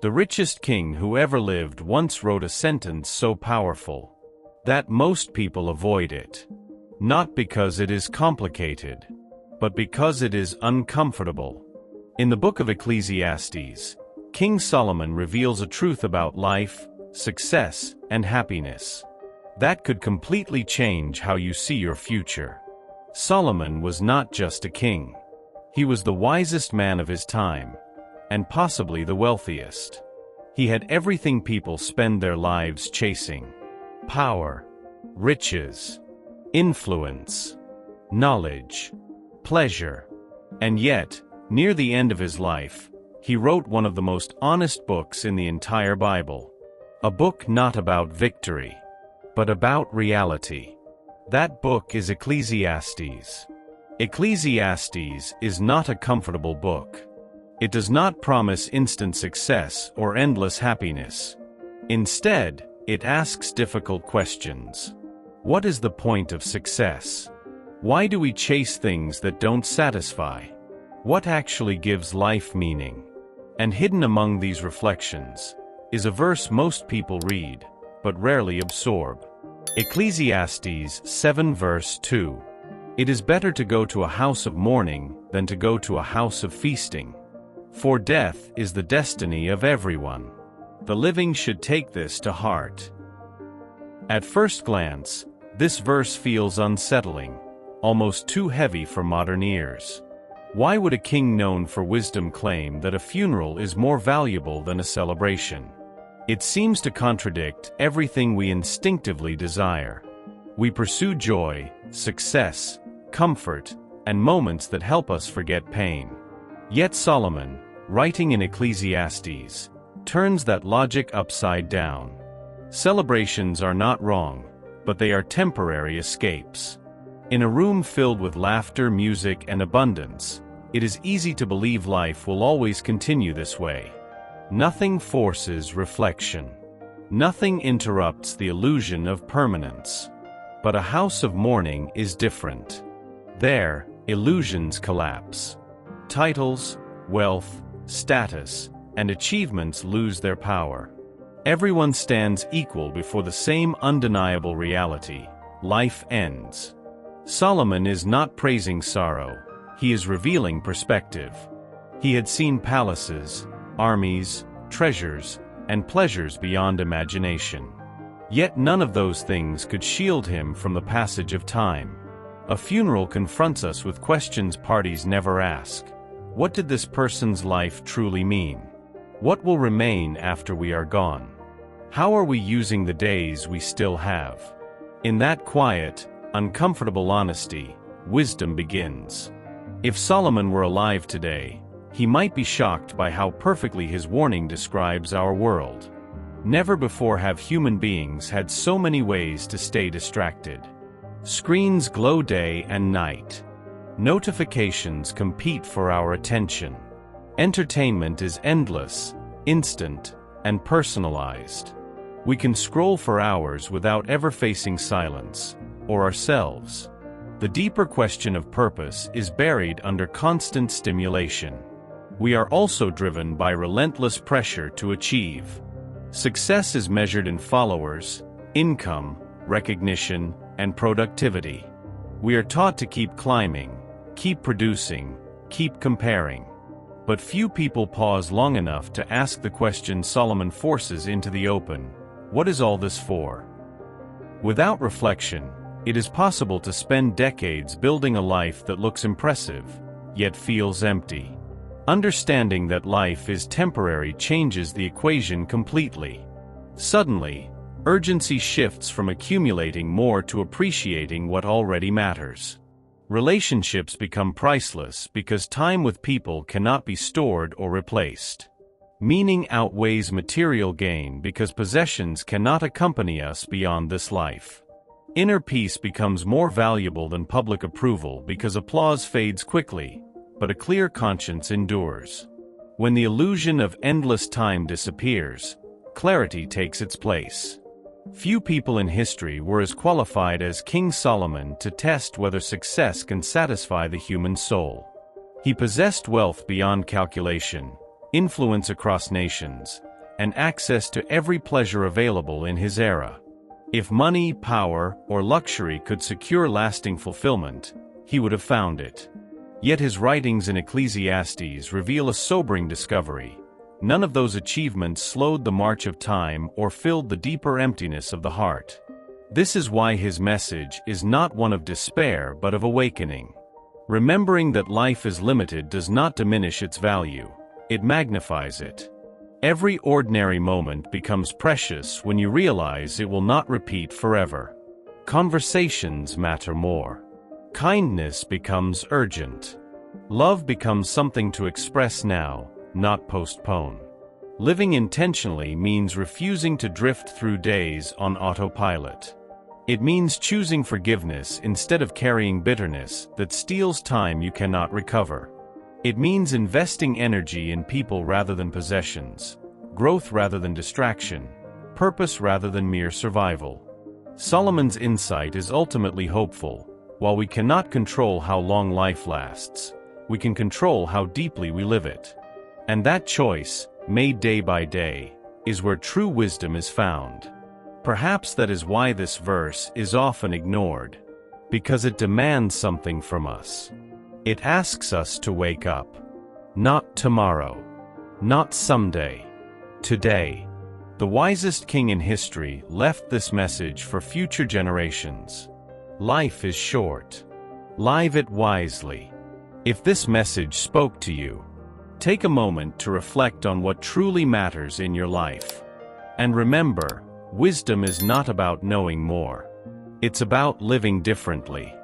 The richest king who ever lived once wrote a sentence so powerful that most people avoid it. Not because it is complicated, but because it is uncomfortable. In the book of Ecclesiastes, King Solomon reveals a truth about life, success, and happiness that could completely change how you see your future. Solomon was not just a king. He was the wisest man of his time, and possibly the wealthiest. He had everything people spend their lives chasing: power, riches, influence, knowledge, pleasure. And yet, near the end of his life, he wrote one of the most honest books in the entire Bible. A book not about victory, but about reality. That book is Ecclesiastes. Ecclesiastes is not a comfortable book. It does not promise instant success or endless happiness. Instead, it asks difficult questions. What is the point of success? Why do we chase things that don't satisfy? What actually gives life meaning? And hidden among these reflections is a verse most people read, but rarely absorb. Ecclesiastes 7 verse 2. It is better to go to a house of mourning than to go to a house of feasting. For death is the destiny of everyone. The living should take this to heart. At first glance, this verse feels unsettling, almost too heavy for modern ears. Why would a king known for wisdom claim that a funeral is more valuable than a celebration? It seems to contradict everything we instinctively desire. We pursue joy, success, comfort, and moments that help us forget pain. Yet Solomon, writing in Ecclesiastes, turns that logic upside down. Celebrations are not wrong, but they are temporary escapes. In a room filled with laughter, music, and abundance, it is easy to believe life will always continue this way. Nothing forces reflection. Nothing interrupts the illusion of permanence. But a house of mourning is different. There, illusions collapse. Titles, wealth, status, and achievements lose their power. Everyone stands equal before the same undeniable reality: life ends. Solomon is not praising sorrow, he is revealing perspective. He had seen palaces, armies, treasures, and pleasures beyond imagination. Yet none of those things could shield him from the passage of time. A funeral confronts us with questions parties never ask. What did this person's life truly mean? What will remain after we are gone? How are we using the days we still have? In that quiet, uncomfortable honesty, wisdom begins. If Solomon were alive today, he might be shocked by how perfectly his warning describes our world. Never before have human beings had so many ways to stay distracted. Screens glow day and night. Notifications compete for our attention. Entertainment is endless, instant, and personalized. We can scroll for hours without ever facing silence, or ourselves. The deeper question of purpose is buried under constant stimulation. We are also driven by relentless pressure to achieve. Success is measured in followers, income, recognition, and productivity. We are taught to keep climbing, keep producing, keep comparing. But few people pause long enough to ask the question Solomon forces into the open: what is all this for? Without reflection, it is possible to spend decades building a life that looks impressive, yet feels empty. Understanding that life is temporary changes the equation completely. Suddenly, urgency shifts from accumulating more to appreciating what already matters. Relationships become priceless because time with people cannot be stored or replaced. Meaning outweighs material gain because possessions cannot accompany us beyond this life. Inner peace becomes more valuable than public approval because applause fades quickly, but a clear conscience endures. When the illusion of endless time disappears, clarity takes its place. Few people in history were as qualified as King Solomon to test whether success can satisfy the human soul. He possessed wealth beyond calculation, influence across nations, and access to every pleasure available in his era. If money, power, or luxury could secure lasting fulfillment, he would have found it. Yet his writings in Ecclesiastes reveal a sobering discovery. None of those achievements slowed the march of time or filled the deeper emptiness of the heart. This is why his message is not one of despair but of awakening. Remembering that life is limited does not diminish its value, it magnifies it. Every ordinary moment becomes precious when you realize it will not repeat forever. Conversations matter more. Kindness becomes urgent. Love becomes something to express now, not postpone. Living intentionally means refusing to drift through days on autopilot. It means choosing forgiveness instead of carrying bitterness that steals time you cannot recover. It means investing energy in people rather than possessions, growth rather than distraction, purpose rather than mere survival. Solomon's insight is ultimately hopeful. While we cannot control how long life lasts, we can control how deeply we live it. And that choice, made day by day, is where true wisdom is found. Perhaps that is why this verse is often ignored, because it demands something from us. It asks us to wake up. Not tomorrow. Not someday. Today. The wisest king in history left this message for future generations. Life is short. Live it wisely. If this message spoke to you, take a moment to reflect on what truly matters in your life. And remember, wisdom is not about knowing more. It's about living differently.